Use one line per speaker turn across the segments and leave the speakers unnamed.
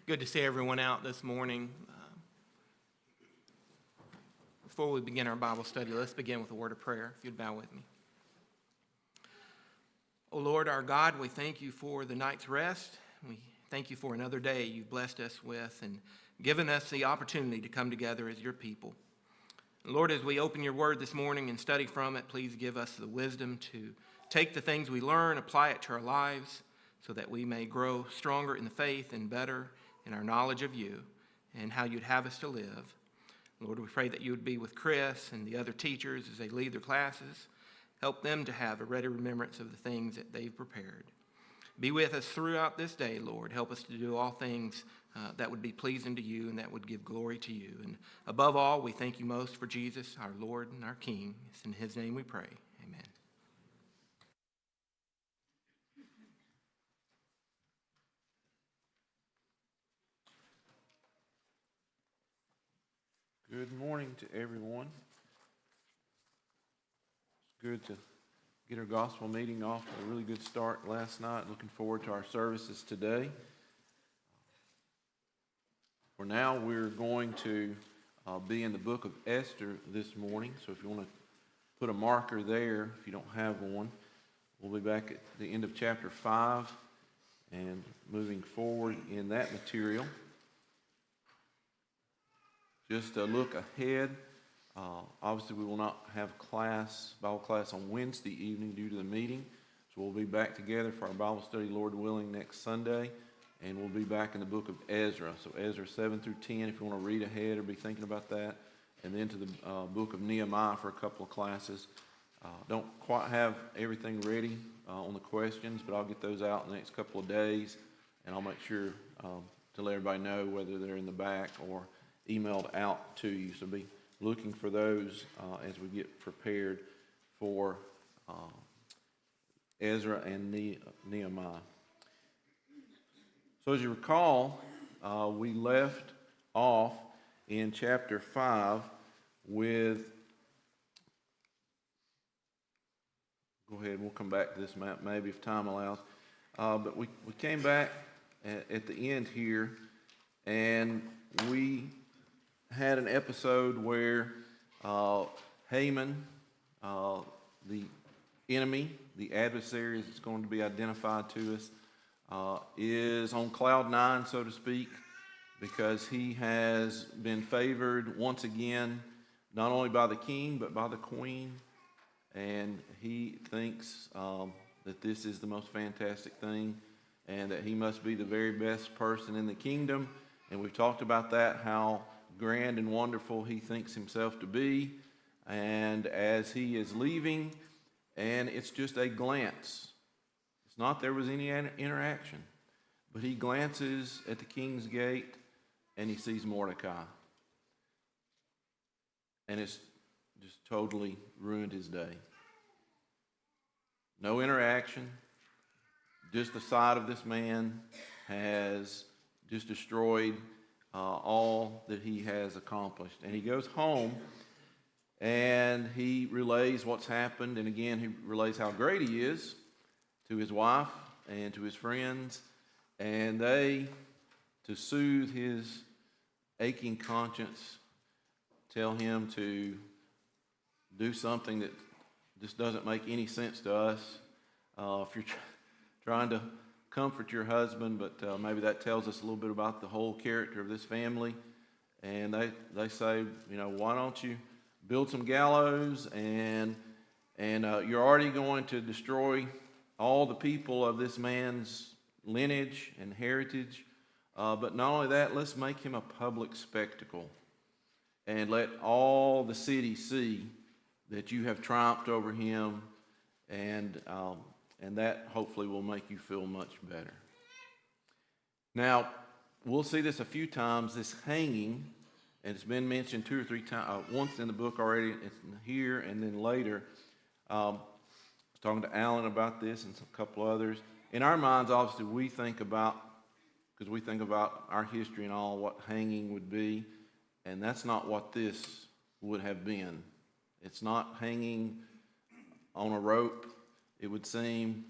Good to see everyone out this morning. Before we begin our Bible study, let's begin with a word of prayer, if you'd bow with me. O Lord, our God, we thank you for the night's rest. We thank you for another day you've blessed us with and given us the opportunity to come together as your people. Lord, as we open your word this morning and study from it, please give us the wisdom to take the things we learn, apply it to our lives, so that we may grow stronger in the faith and better in our knowledge of you and how you'd have us to live. Lord, we pray that you would be with Chris and the other teachers as they lead their classes. Help them to have a ready remembrance of the things that they've prepared. Be with us throughout this day, Lord. Help us to do all things that would be pleasing to you and that would give glory to you. And above all, we thank you most for Jesus, our Lord and our King. It's in his name we pray. Amen.
Good morning to everyone. It's good to get our gospel meeting off to a really good start last night. Looking forward to our services today. For now, we're going to be in the book of Esther this morning. So if you want to put a marker there, if you don't have one, we'll be back at the end of chapter 5 and moving forward in that material. Just a look ahead. Obviously, we will not have Bible class on Wednesday evening due to the meeting. So we'll be back together for our Bible study, Lord willing, next Sunday. And we'll be back in the book of Ezra. So Ezra 7 through 10, if you want to read ahead or be thinking about that. And then to the book of Nehemiah for a couple of classes. Don't quite have everything ready on the questions, but I'll get those out in the next couple of days. And I'll make sure to let everybody know whether they're in the back or emailed out to you. So be looking for those as we get prepared for Ezra and Nehemiah. So as you recall, we left off in chapter 5 with, go ahead, we'll come back to this map maybe if time allows, but we came back at the end here and we had an episode where Haman, the enemy, the adversary as it's going to be identified to us, is on cloud nine, so to speak, because he has been favored once again, not only by the king, but by the queen, and he thinks that this is the most fantastic thing, and that he must be the very best person in the kingdom, and we've talked about that, how grand and wonderful he thinks himself to be, and as he is leaving, and it's just a glance. It's not there was any interaction, but he glances at the king's gate and he sees Mordecai, and it's just totally ruined his day. No interaction, just the sight of this man has just destroyed all that he has accomplished. And he goes home and he relays what's happened, and again he relays how great he is to his wife and to his friends, and they, to soothe his aching conscience, tell him to do something that just doesn't make any sense to us. If you're trying to comfort your husband, but maybe that tells us a little bit about the whole character of this family. And they say, why don't you build some gallows, and you're already going to destroy all the people of this man's lineage and heritage. But not only that, let's make him a public spectacle and let all the city see that you have triumphed over him, and that hopefully will make you feel much better. Now, we'll see this a few times, this hanging, and it's been mentioned 2 or 3 times, once in the book already, it's here and then later. I was talking to Alan about this and a couple others. In our minds, obviously, we think about our history and all, what hanging would be, and that's not what this would have been. It's not hanging on a rope. It would seem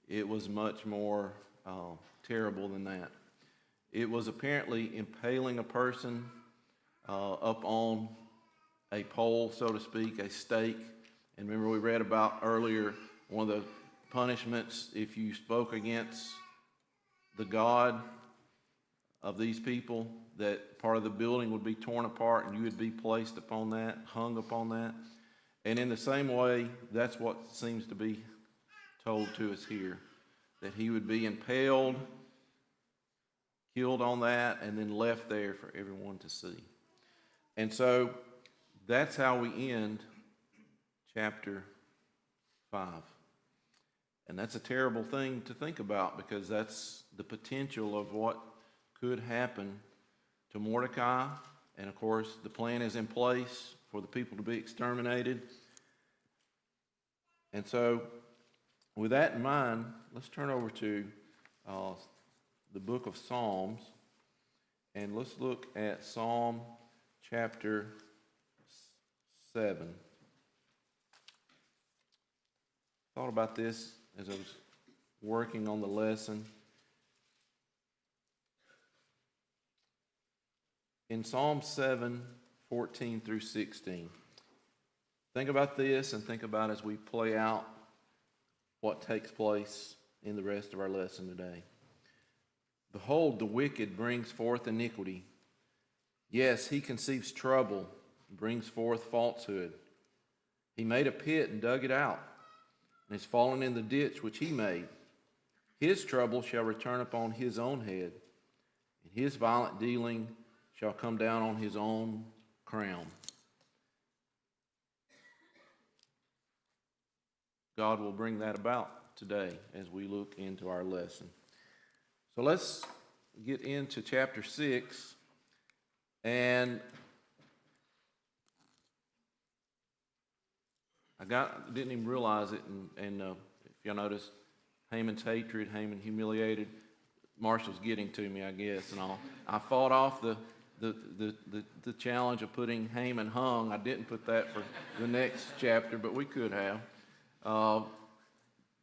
it was much more terrible than that. It was apparently impaling a person up on a pole, so to speak, a stake. And remember we read about earlier one of the punishments if you spoke against the God of these people, that part of the building would be torn apart and you would be placed upon that, hung upon that. And in the same way, that's what seems to be told to us here, that he would be impaled, killed on that, and then left there for everyone to see. And so that's how we end chapter 5. And that's a terrible thing to think about, because that's the potential of what could happen to Mordecai. And of course, the plan is in place for the people to be exterminated. And so, with that in mind, let's turn over to the book of Psalms, and let's look at Psalm chapter 7. Thought about this as I was working on the lesson. In Psalm 7, 14 through 16. Think about this and think about as we play out what takes place in the rest of our lesson today. Behold, the wicked brings forth iniquity. Yes, he conceives trouble and brings forth falsehood. He made a pit and dug it out, and is fallen in the ditch which he made. His trouble shall return upon his own head, and his violent dealing shall come down on his own crown. God will bring that about today as we look into our lesson. So let's get into chapter 6, and didn't even realize it, and if y'all notice, Haman's hatred, Haman humiliated. Marshall's getting to me, I guess, and I fought off the challenge of putting Haman hung. I didn't put that for the next chapter, but we could have.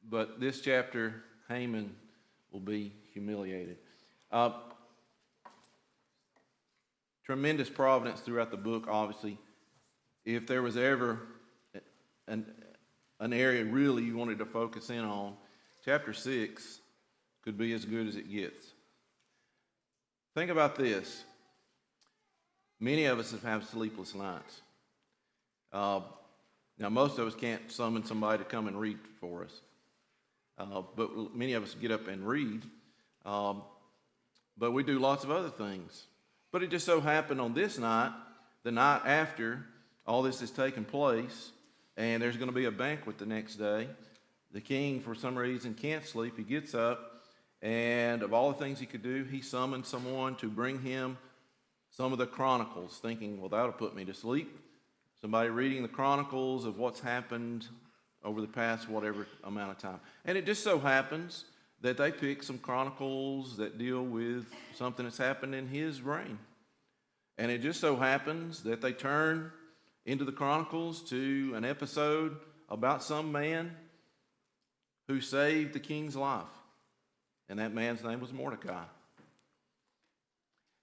But this chapter, Haman will be humiliated. Tremendous providence throughout the book, obviously. If there was ever an area really you wanted to focus in on, chapter 6 could be as good as it gets. Think about this. Many of us have had sleepless nights. Now, most of us can't summon somebody to come and read for us. But many of us get up and read. But we do lots of other things. But it just so happened on this night, the night after all this has taken place, and there's going to be a banquet the next day. The king, for some reason, can't sleep. He gets up, and of all the things he could do, he summoned someone to bring him some of the chronicles, thinking, well, that'll put me to sleep. Somebody reading the chronicles of what's happened over the past whatever amount of time. And it just so happens that they pick some chronicles that deal with something that's happened in his reign. And it just so happens that they turn into the chronicles to an episode about some man who saved the king's life. And that man's name was Mordecai.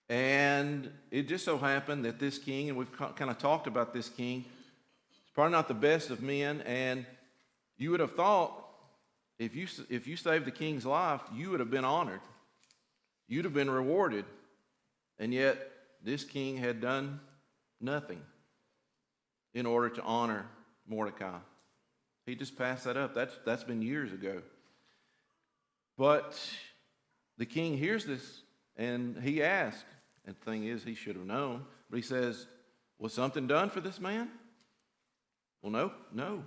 And it just so happened that this king, and we've kind of talked about this king, is probably not the best of men, and you would have thought if you saved the king's life, you would have been honored. You'd have been rewarded. And yet, this king had done nothing in order to honor Mordecai. He just passed that up. That's been years ago. But the king hears this, and he asks, and the thing is, he should have known, but he says, was something done for this man? Well, no,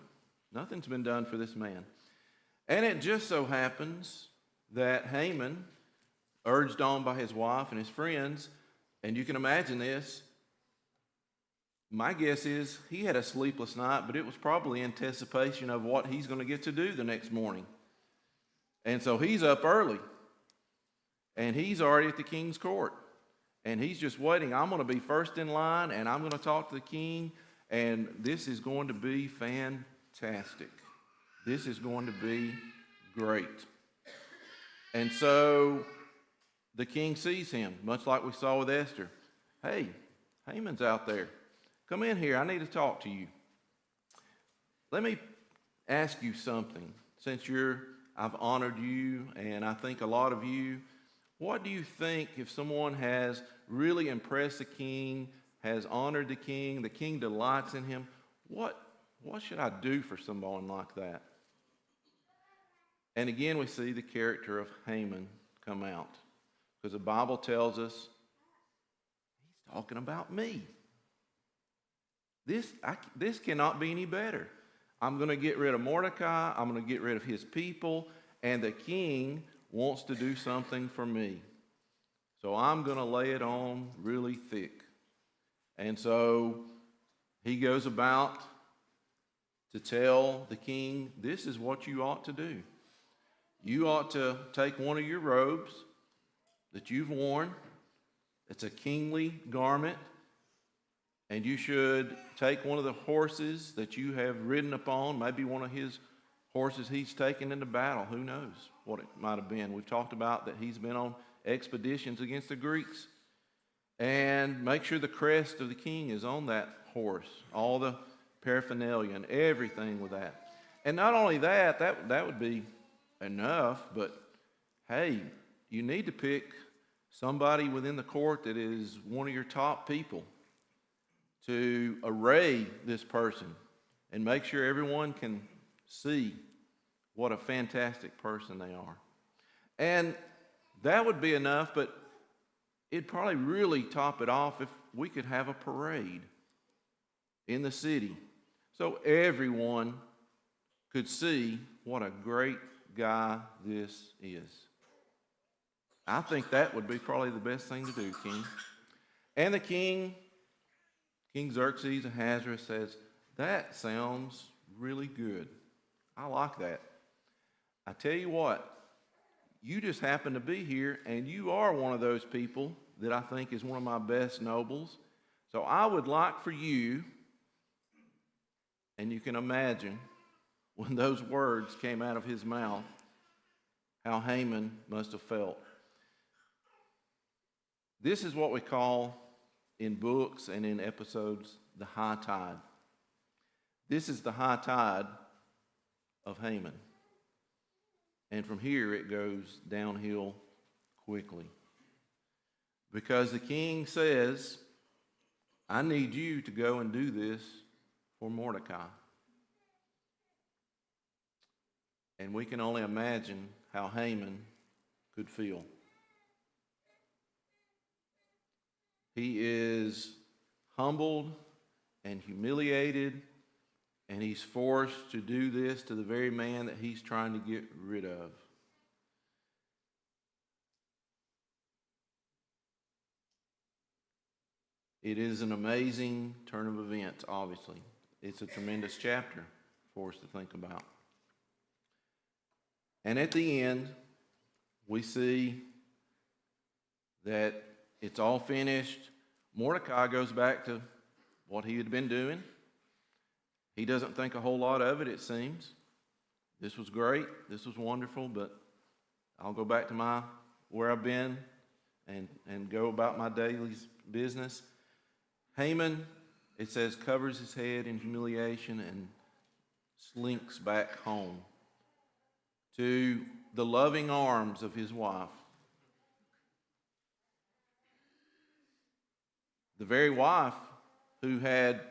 nothing's been done for this man. And it just so happens that Haman, urged on by his wife and his friends, and you can imagine this, my guess is he had a sleepless night, but it was probably anticipation of what he's going to get to do the next morning. And so he's up early, and he's already at the king's court, and he's just waiting. I'm going to be first in line, and I'm going to talk to the king, and this is going to be fantastic. This is going to be great. And so the king sees him, much like we saw with Esther. Hey, Haman's out there. Come in here. I need to talk to you. Let me ask you something. Since I've honored you, and I think a lot of you, what do you think if someone has really impressed the king, has honored the king delights in him? What should I do for someone like that? And again, we see the character of Haman come out. Because the Bible tells us, he's talking about me. This cannot be any better. I'm going to get rid of Mordecai. I'm going to get rid of his people. And the king wants to do something for me. So I'm going to lay it on really thick. And so he goes about to tell the king, this is what you ought to do. You ought to take one of your robes that you've worn. It's a kingly garment. And you should take one of the horses that you have ridden upon, maybe one of his horses he's taken into battle. Who knows what it might have been. We've talked about that he's been on expeditions against the Greeks. And make sure the crest of the king is on that horse, all the paraphernalia and everything with that. And not only that would be enough, but hey, you need to pick somebody within the court that is one of your top people to array this person and make sure everyone can see what a fantastic person they are. And that would be enough, but it'd probably really top it off if we could have a parade in the city so everyone could see what a great guy this is. I think that would be probably the best thing to do, King. And the King Xerxes Ahasuerus says, that sounds really good. I like that. I tell you what, you just happen to be here, and you are one of those people that I think is one of my best nobles. So I would like for you, and you can imagine when those words came out of his mouth, how Haman must have felt. This is what we call in books and in episodes the high tide. This is the high tide of Haman. And from here it goes downhill quickly. Because the king says, I need you to go and do this for Mordecai. And we can only imagine how Haman could feel. He is humbled and humiliated, and he's forced to do this to the very man that he's trying to get rid of. It is an amazing turn of events, obviously. It's a tremendous chapter for us to think about. And at the end, we see that it's all finished. Mordecai goes back to what he had been doing. He doesn't think a whole lot of it, it seems. This was great. This was wonderful, but I'll go back to where I've been and go about my daily business. Haman, it says, covers his head in humiliation and slinks back home to the loving arms of his wife. The very wife who had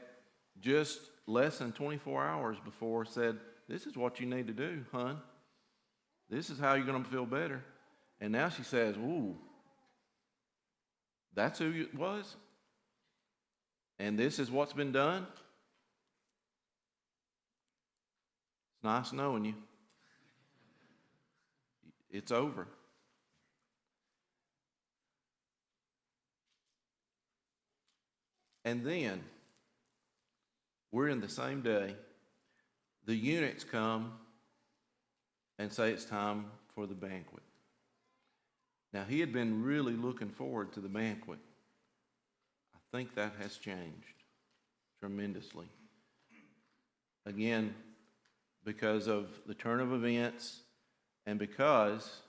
just less than 24 hours before said, this is what you need to do, hon. This is how you're going to feel better. And now she says, ooh, that's who it was? And this is what's been done? It's nice knowing you. It's over. And then, we're in the same day, the eunuchs come and say it's time for the banquet. Now, he had been really looking forward to the banquet. I think that has changed tremendously. Again, because of the turn of events and because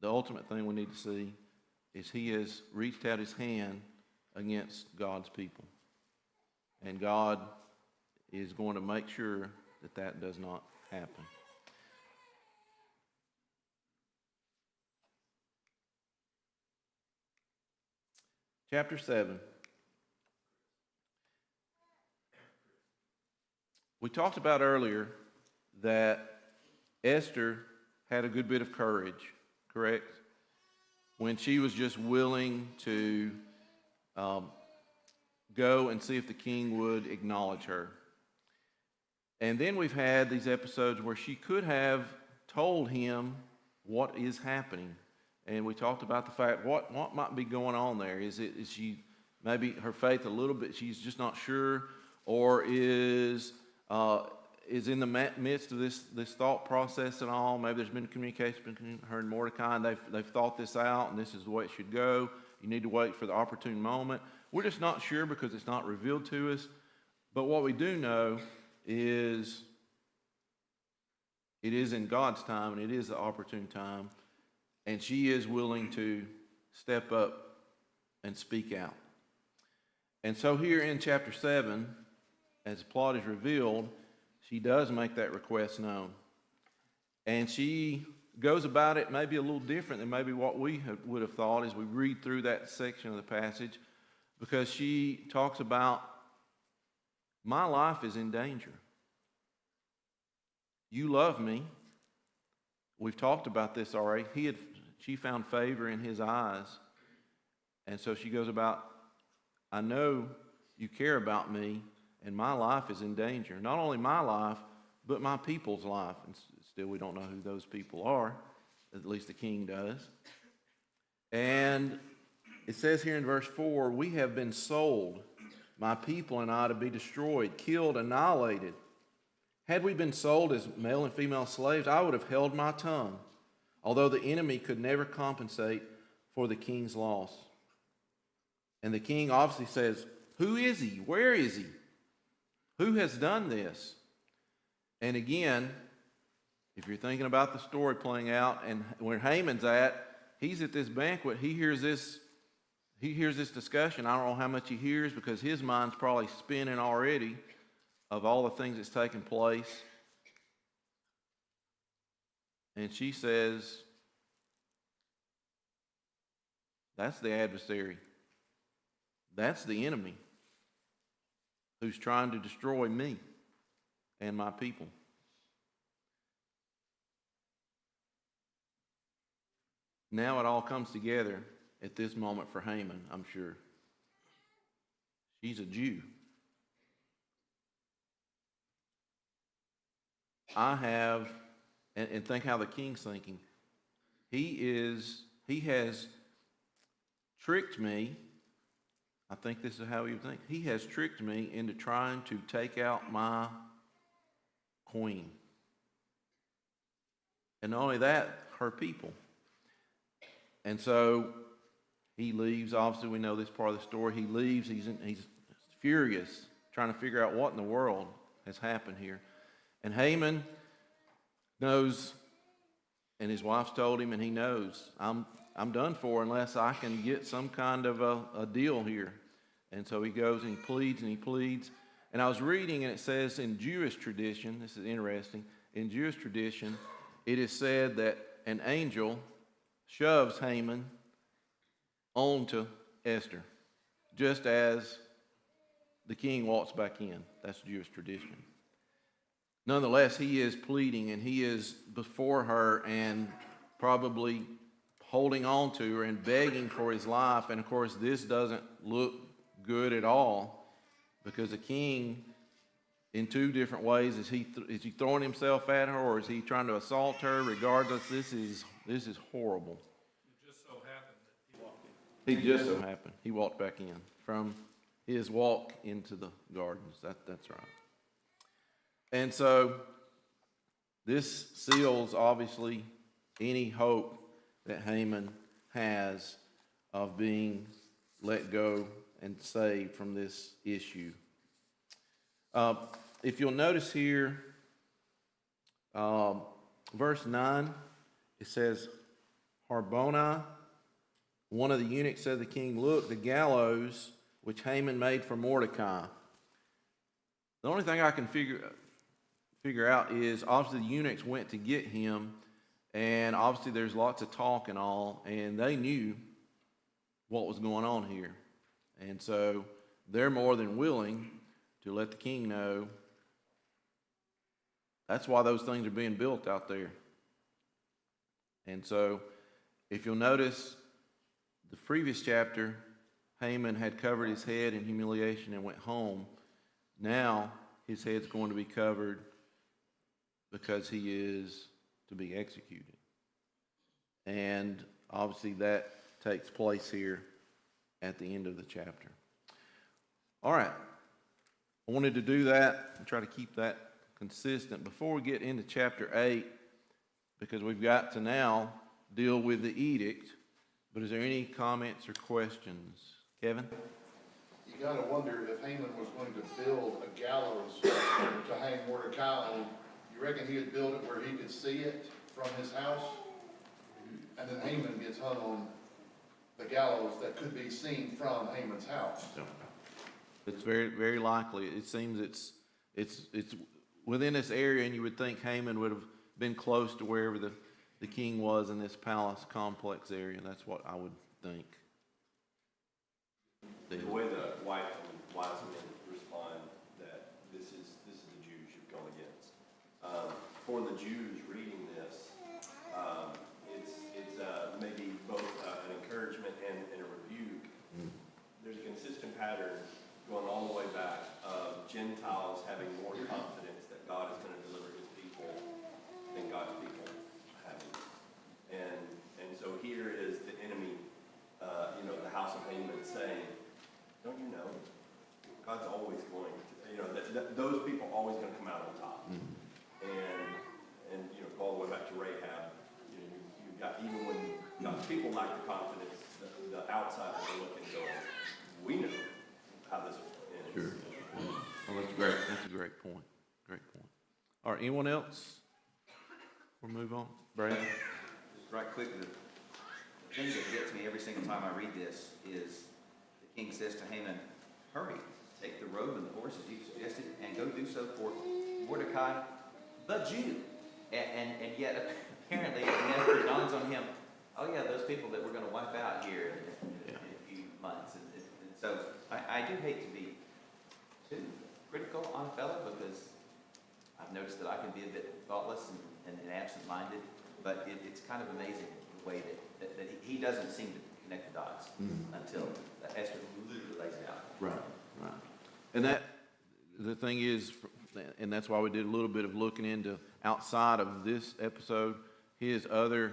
the ultimate thing we need to see, is he has reached out his hand against God's people. And God is going to make sure that that does not happen. Chapter 7. We talked about earlier that Esther had a good bit of courage, correct? When she was just willing to go and see if the king would acknowledge her. And then we've had these episodes where she could have told him what is happening. And we talked about the fact, what might be going on there? Is she, maybe her faith a little bit, she's just not sure, or is in the midst of this thought process and all. Maybe there's been communication between her and Mordecai, and they've thought this out, and this is the way it should go. You need to wait for the opportune moment. We're just not sure because it's not revealed to us. But what we do know is it is in God's time, and it is the opportune time, and she is willing to step up and speak out. And so here in chapter 7, as the plot is revealed, she does make that request known. And she goes about it maybe a little different than maybe what we would have thought as we read through that section of the passage, because she talks about, my life is in danger. You love me. We've talked about this already. She found favor in his eyes. And so she goes about, I know you care about me, and my life is in danger. Not only my life, but my people's life. And still we don't know who those people are. At least the king does. And it says here in verse 4, we have been sold, my people and I, to be destroyed, killed, annihilated. Had we been sold as male and female slaves, I would have held my tongue, although the enemy could never compensate for the king's loss. And the king obviously says, who is he? Where is he? Who has done this? And again, if you're thinking about the story playing out and where Haman's at, he's at this banquet. He hears this discussion. I don't know how much he hears because his mind's probably spinning already of all the things that's taken place. And she says, that's the adversary. That's the enemy who's trying to destroy me and my people. Now it all comes together at this moment for Haman, I'm sure. She's a Jew. And think how the king's thinking. He has tricked me. I think this is how he would think. He has tricked me into trying to take out my queen. And not only that, her people. And so he leaves. Obviously, we know this part of the story. He leaves. He's furious, trying to figure out what in the world has happened here. And Haman knows, and his wife's told him, and he knows, I'm done for unless I can get some kind of a deal here. And so he goes and he pleads and he pleads. And I was reading, and it says in Jewish tradition, this is interesting, in Jewish tradition, it is said that an angel shoves Haman onto Esther, just as the king walks back in. That's Jewish tradition. Nonetheless, he is pleading, and he is before her and probably holding on to her and begging for his life. And of course, this doesn't look good at all, because the king, in two different ways, is he throwing himself at her, or is he trying to assault her? Regardless, this is horrible.
It just so happened that he walked in.
He just so happened he walked back in from his walk into the gardens. That's right. And so this seals, obviously, any hope that Haman has of being let go and saved from this issue. If you'll notice here, verse 9, it says, Harbona one of the eunuchs said to the king, "Look, the gallows which Haman made for Mordecai." The only thing I can figure out is obviously the eunuchs went to get him, and obviously there's lots of talk and all, and they knew what was going on here. And so they're more than willing to let the king know. That's why those things are being built out there. And so if you'll notice, the previous chapter, Haman had covered his head in humiliation and went home. Now his head's going to be covered because he is to be executed. And obviously that takes place here at the end of the chapter. All right. I wanted to do that and try to keep that consistent before we get into chapter 8, because we've got to now deal with the edict. But is there any comments or questions? Kevin?
You gotta wonder if Haman was going to build a gallows to hang Mordecai on. You reckon he'd build it where he could see it from his house? And then Haman gets hung on the gallows that could be seen from Haman's house.
It's very, very likely. It seems it's within this area, and you would think Haman would have been close to wherever the king was in this palace complex area. That's what I would think.
The way the wise men respond that this is the Jews you've gone against. For the Jews reading this, it's maybe both an encouragement and a rebuke. There's a consistent pattern going all the way back of Gentiles having more confidence that God is going to deliver his people than God's people having. And so here is the enemy, the house of Haman saying, don't you know, God's always going to, those people are always going to come out on top. And go all the way back to Rahab, you've got, even when God's people lack the confidence, the outsiders are looking and going, we know how this ends.
Sure. Well, that's great. That's a great point. Great point. All right, anyone else? We'll move on. Brad?
Just right quick, the thing that gets me every single time I read this is the king says to Haman, hurry, take the robe and the horses you suggested and go do so for Mordecai, the Jew. And yet, apparently, it never dawns on him, oh yeah, those people that we're going to wipe out here in a few months. And so I do hate to be too critical on a fellow, because I've noticed that I can be a bit thoughtless and absent-minded, but it's kind of amazing the way that he doesn't seem to connect the dots until Esther literally lays it out.
Right. And the thing is, and that's why we did a little bit of looking into outside of this episode, his other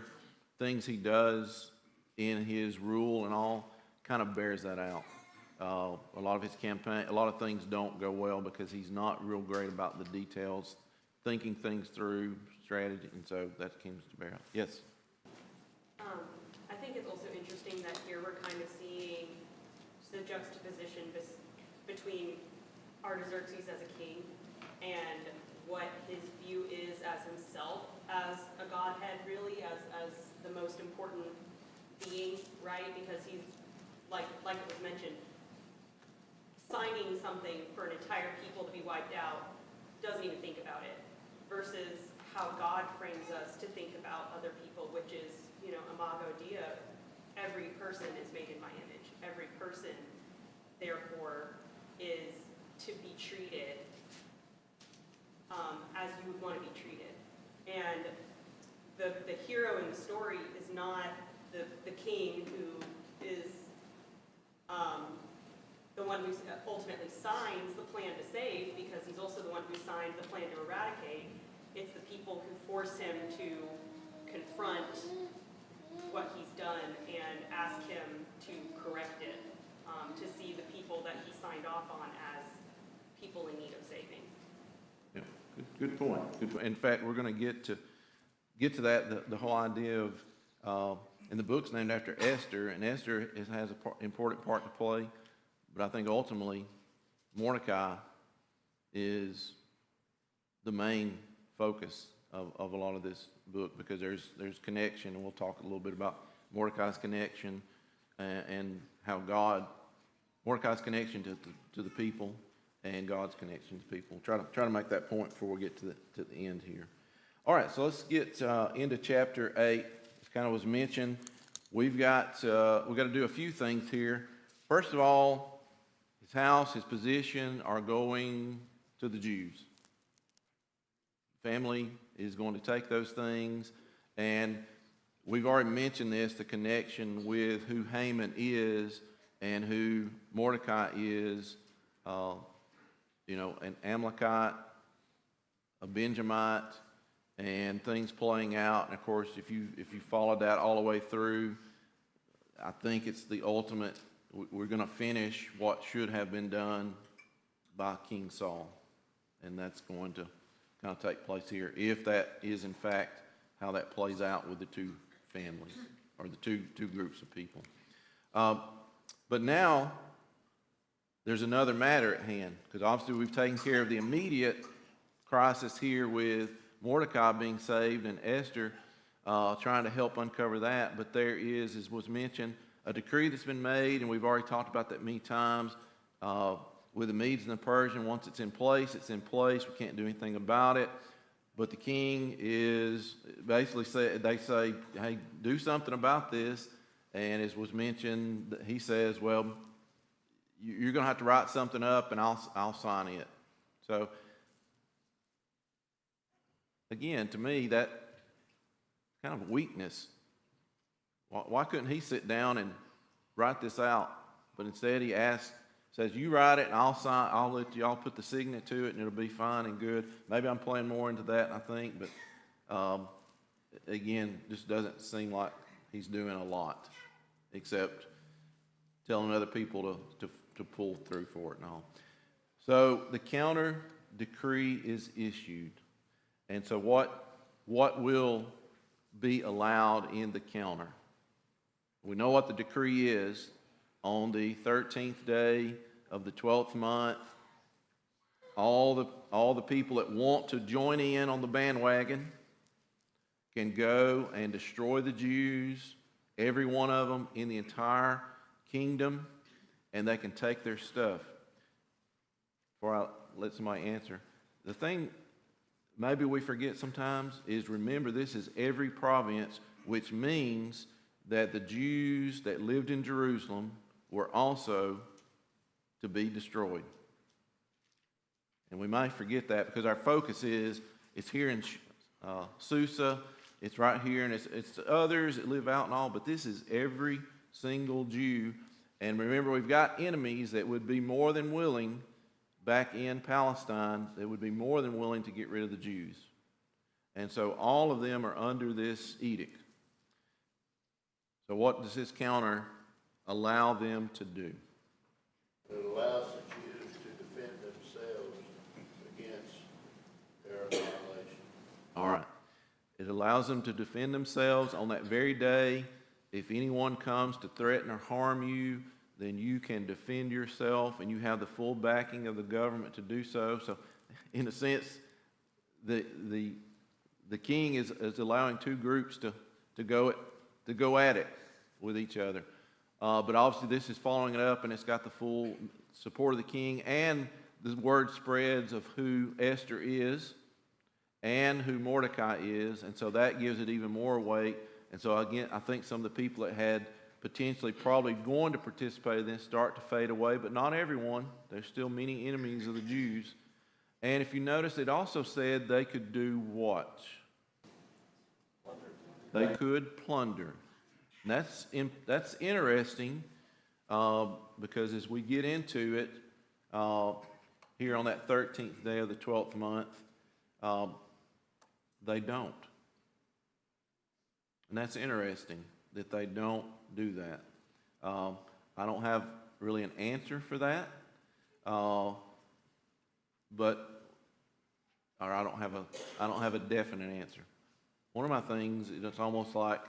things he does in his rule and all kind of bears that out. A lot of his campaign, a lot of things don't go well because he's not real great about the details, thinking things through, strategy, and so that comes to bear out. Yes?
I think it's also interesting that here we're kind of seeing the juxtaposition between Artaxerxes as a king and what his view is as himself as a godhead, really, as the most important being, right? Because he's, like it was mentioned, signing something for an entire people to be wiped out, doesn't even think about it, versus how God frames us to think about other people, which is, imago Dei, every person is made in my image. Every person, therefore, is to be treated as you would want to be treated. And the hero in the story is not the king who is the one who ultimately signs the plan to save, because he's also the one who signed the plan to eradicate. It's the people who force him to confront what he's done and ask him to correct it, to see the people that he signed off on as people in need of saving.
Yeah, good point. Good point. In fact, we're going to get to that, the whole idea of, and the book's named after Esther, and Esther has an important part to play, but I think ultimately Mordecai is the main focus of a lot of this book, because there's connection, and we'll talk a little bit about Mordecai's connection and how God, Mordecai's connection to the people and God's connection to people. Try to make that point before we get to the end here. All right, so let's get into chapter 8. As kind of was mentioned, we've got to do a few things here. First of all, his house, his position are going to the Jews. Family is going to take those things, and we've already mentioned this, the connection with who Haman is and who Mordecai is, an Amalekite, a Benjamite, and things playing out. And of course, if you followed that all the way through, I think it's the ultimate. We're going to finish what should have been done by King Saul, and that's going to kind of take place here, if that is in fact how that plays out with the two families or the two groups of people. But now there's another matter at hand, because obviously we've taken care of the immediate crisis here with Mordecai being saved and Esther trying to help uncover that. But there is, as was mentioned, a decree that's been made, and we've already talked about that many times, with the Medes and the Persians. Once it's in place, it's in place. We can't do anything about it. But the king is basically they say, hey, do something about this. And as was mentioned, he says, well, you're going to have to write something up, and I'll sign it. So again, to me, that kind of weakness. Why couldn't he sit down and write this out? But instead he says, you write it and I'll sign, I'll let y'all put the signet to it and it'll be fine and good. Maybe I'm playing more into that, I think, but again, just doesn't seem like he's doing a lot, except telling other people to pull through for it and all. So the counter decree is issued. And so what will be allowed in the counter? We know what the decree is. On the 13th day of the 12th month, all the people that want to join in on the bandwagon can go and destroy the Jews, every one of them in the entire kingdom, and they can take their stuff. Before I let somebody answer, the thing maybe we forget sometimes is, remember, this is every province, which means that the Jews that lived in Jerusalem were also to be destroyed. And we might forget that because our focus it's here in Susa, it's right here, and it's others that live out and all, but this is every single Jew. And remember, we've got enemies that would be more than willing, back in Palestine, that would be more than willing to get rid of the Jews. And so all of them are under this edict. So what does this counter allow them to do?
It allows the Jews to defend themselves against their annihilation.
All right. It allows them to defend themselves on that very day. If anyone comes to threaten or harm you, then you can defend yourself, and you have the full backing of the government to do so. So, in a sense, the king is allowing two groups to go at it with each other. But obviously this is following it up, and it's got the full support of the king, and the word spreads of who Esther is and who Mordecai is, and so that gives it even more weight. And so again, I think some of the people that had potentially probably going to participate in this start to fade away, but not everyone. There's still many enemies of the Jews. And if you notice, it also said they could do what? They could plunder. And that's interesting because as we get into it here on that 13th day of the 12th month, they don't. And that's interesting that they don't do that. I don't have really an answer for that, or I don't have a definite answer. One of my things, it's almost like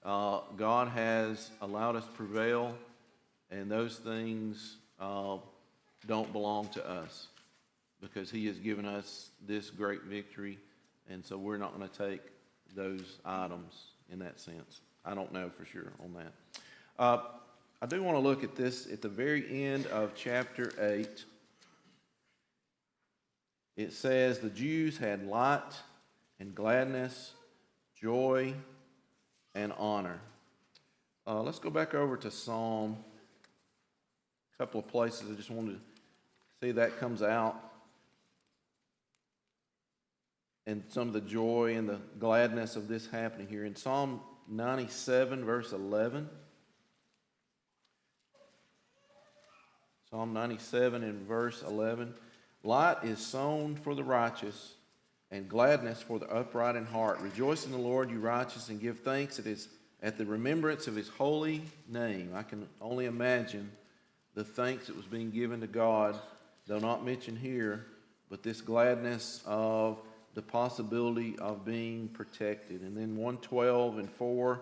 God has allowed us to prevail, and those things don't belong to us because He has given us this great victory, and so we're not going to take those items in that sense. I don't know for sure on that. I do want to look at this at the very end of chapter 8. It says, the Jews had light and gladness, joy and honor. Let's go back over to Psalm. A couple of places I just wanted to see that comes out. And some of the joy and the gladness of this happening here. In Psalm 97, verse 11. Psalm 97 and verse 11. Light is sown for the righteous, and gladness for the upright in heart. Rejoice in the Lord, you righteous, and give thanks. It is at the remembrance of his holy name. I can only imagine the thanks that was being given to God, though not mentioned here, but this gladness of the possibility of being protected. And then 112 and 4,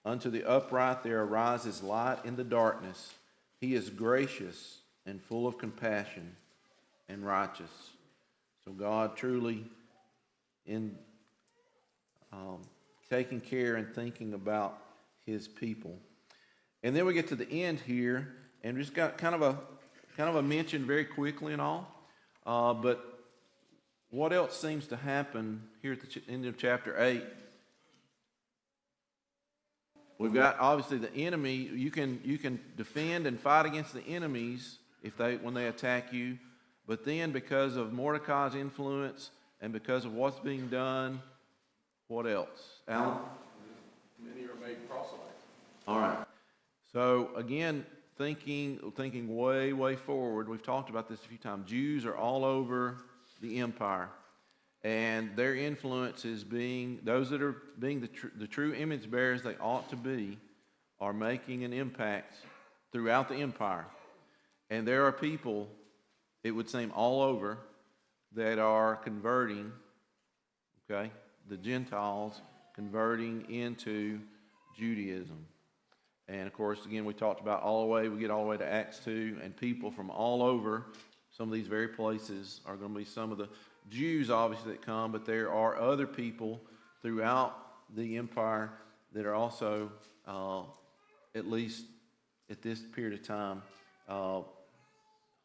unto the upright there arises light in the darkness. He is gracious and full of compassion and righteous. So God truly in taking care and thinking about his people. And then we get to the end here, and just got kind of a mention very quickly and all. But what else seems to happen here at the end of chapter 8? We've got obviously the enemy. You can defend and fight against the enemies when they attack you. But then because of Mordecai's influence and because of what's being done, what else? Alan?
Many are made proselytes.
All right. So again, thinking way, way forward, we've talked about this a few times. Jews are all over the empire. And their influence is being, those that are being the true image bearers they ought to be, are making an impact throughout the empire. And there are people, it would seem, all over that are converting, okay, the Gentiles converting into Judaism. And of course, again, we talked about we get all the way to Acts 2, and people from all over some of these very places are going to be some of the Jews, obviously, that come, but there are other people throughout the empire that are also, at least at this period of time,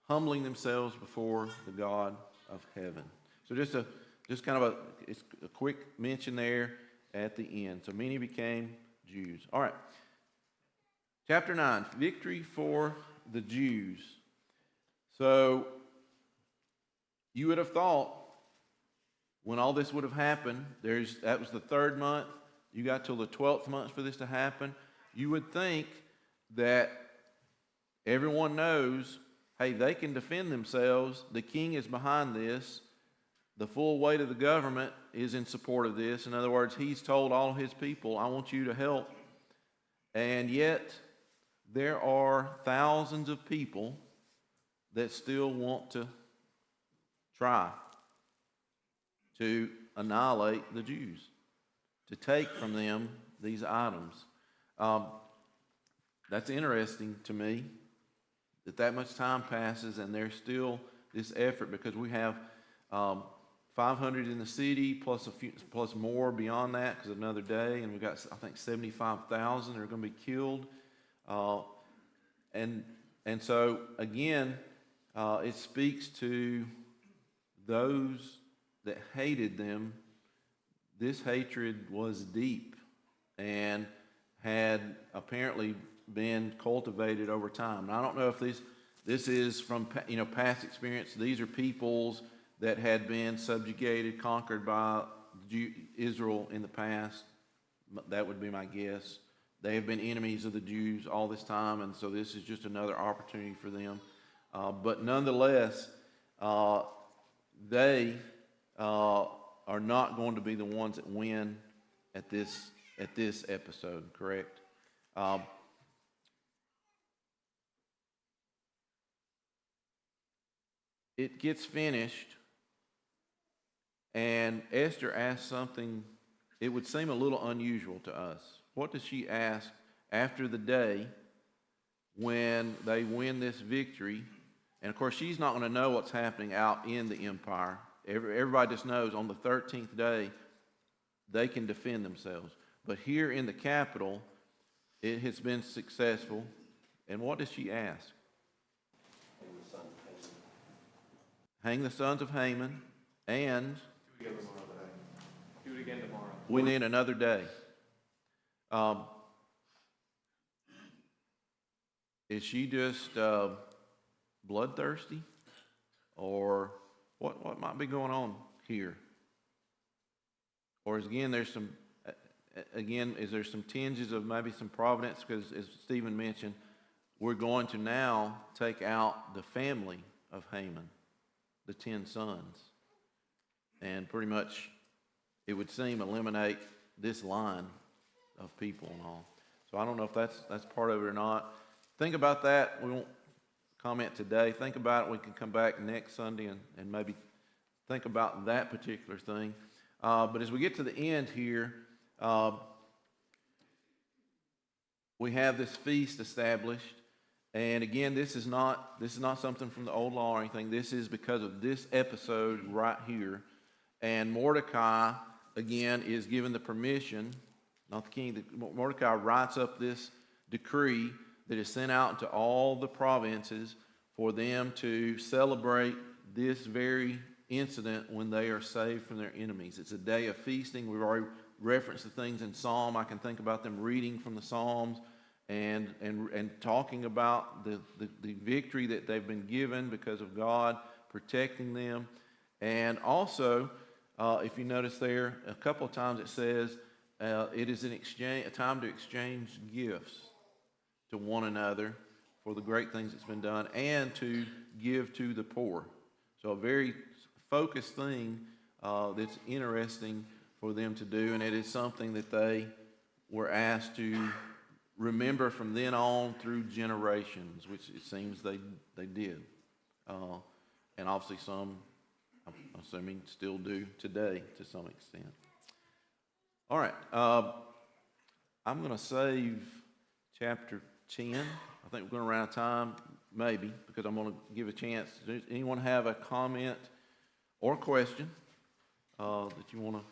humbling themselves before the God of heaven. So just kind of a quick mention there at the end. So many became Jews. All right. Chapter 9, victory for the Jews. So you would have thought when all this would have happened, that was the 3rd month. You got till the 12th month for this to happen. You would think that everyone knows, hey, they can defend themselves. The king is behind this. The full weight of the government is in support of this. In other words, he's told all his people, I want you to help. And yet, there are thousands of people that still want to try to annihilate the Jews, to take from them these items. That's interesting to me that much time passes and there's still this effort, because we have 500 in the city plus more beyond that because of another day, and we've got, I think, 75,000 that are going to be killed. And so again, it speaks to those that hated them. This hatred was deep and had apparently been cultivated over time. Now, I don't know if this is from past experience. These are peoples that had been subjugated, conquered by Israel in the past. That would be my guess. They have been enemies of the Jews all this time, and so this is just another opportunity for them. But nonetheless, they are not going to be the ones that win at this episode, correct? It gets finished, and Esther asks something, it would seem a little unusual to us. What does she ask after the day when they win this victory? And of course, she's not going to know what's happening out in the empire. Everybody just knows on the 13th day, they can defend themselves. But here in the capital, it has been successful. And what does she ask?
And the son of Haman.
Hang the sons of Haman, and
Do it again tomorrow. Do it again tomorrow.
we need another day. Is she just bloodthirsty? Or what might be going on here? Or is there some tinges of maybe some providence? Because as Stephen mentioned, we're going to now take out the family of Haman, the 10 sons, and pretty much, it would seem, eliminate this line of people and all. So I don't know if that's part of it or not. Think about that. We won't comment today. Think about it. We can come back next Sunday and maybe think about that particular thing. But as we get to the end here, we have this feast established. And again, this is not something from the old law or anything. This is because of this episode right here. And Mordecai, again, is given the permission, not the king. Mordecai writes up this decree that is sent out to all the provinces for them to celebrate this very incident when they are saved from their enemies. It's a day of feasting. We've already referenced the things in Psalm. I can think about them reading from the Psalms and talking about the victory that they've been given because of God protecting them. And also, if you notice there, a couple of times it says it is a time to exchange gifts to one another for the great things that's been done and to give to the poor. So a very focused thing that's interesting for them to do, and it is something that they were asked to remember from then on through generations, which it seems they did. And obviously some, I'm assuming, still do today to some extent. All right. I'm going to save chapter 10. I think we're going to run out of time, maybe, because I'm going to give a chance. Does anyone have a comment or question that you want to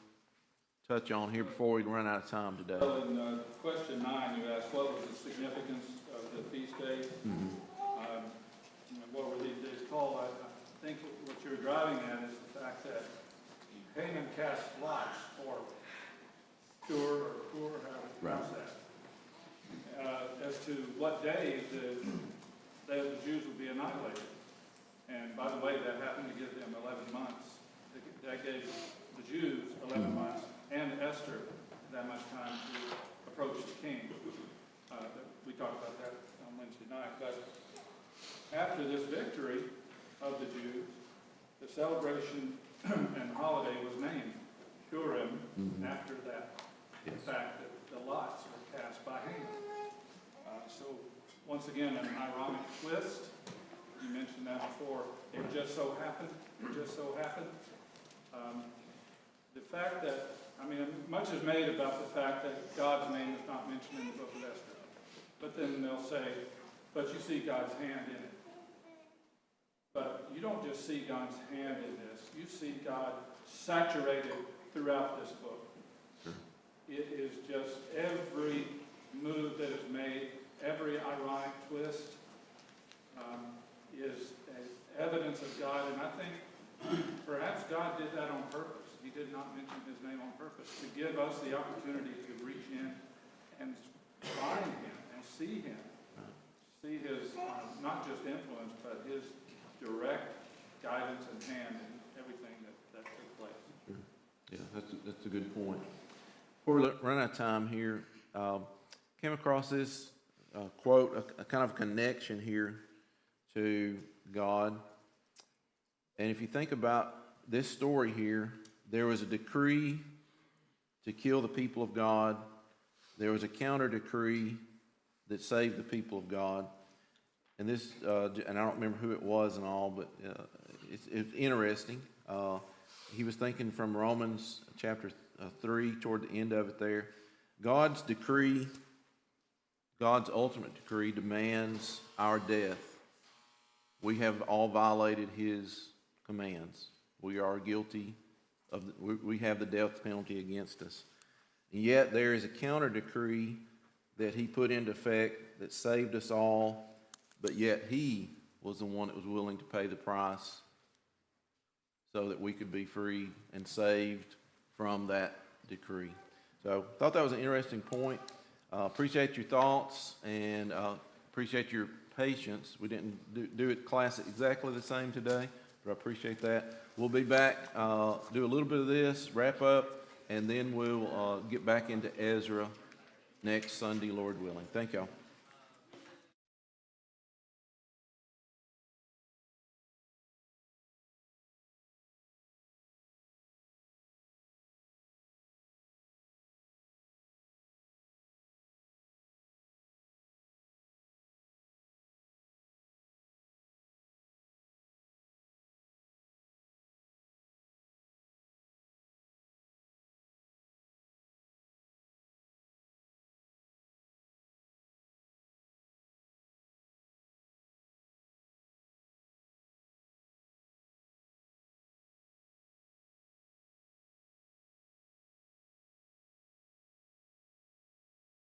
touch on here before we run out of time today?
Well, in question 9, you asked what was the significance of the feast days. What were these days called? I think what you're driving at is the fact that Haman cast lots for pure or poor, however you pronounce that, as to what day the Jews would be annihilated. And by the way, that happened to give them 11 months. That gave the Jews 11 months and Esther that much time to approach the king. We talked about that on Wednesday night. But after this victory of the Jews, the celebration and holiday was named Purim after that. The fact that the lots were cast by Haman. So once again, an ironic twist. You mentioned that before. It just so happened. The fact that, much is made about the fact that God's name is not mentioned in the book of Esther. But then they'll say, but you see God's hand in it. But you don't just see God's hand in this. You see God saturated throughout this book. Sure. It is just every move that is made, every ironic twist is evidence of God. And I think perhaps God did that on purpose. He did not mention his name on purpose to give us the opportunity to reach in and find him and see him. See his, not just influence, but his direct guidance and hand in everything that took place.
Sure. Yeah, that's a good point. Before we run out of time here, came across this quote, a kind of connection here to God. And if you think about this story here, there was a decree to kill the people of God. There was a counter decree that saved the people of God. And this, and I don't remember who it was and all, but it's interesting. He was thinking from Romans chapter 3 toward the end of it there. God's decree, God's ultimate decree demands our death. We have all violated his commands. We are guilty of, we have the death penalty against us. And yet there is a counter decree that he put into effect that saved us all, but yet he was the one that was willing to pay the price so that we could be free and saved from that decree. So thought that was an interesting point. Appreciate your thoughts and appreciate your patience. We didn't do it class exactly the same today, but I appreciate that. We'll be back, do a little bit of this, wrap up, and then we'll get back into Ezra next Sunday, Lord willing. Thank y'all.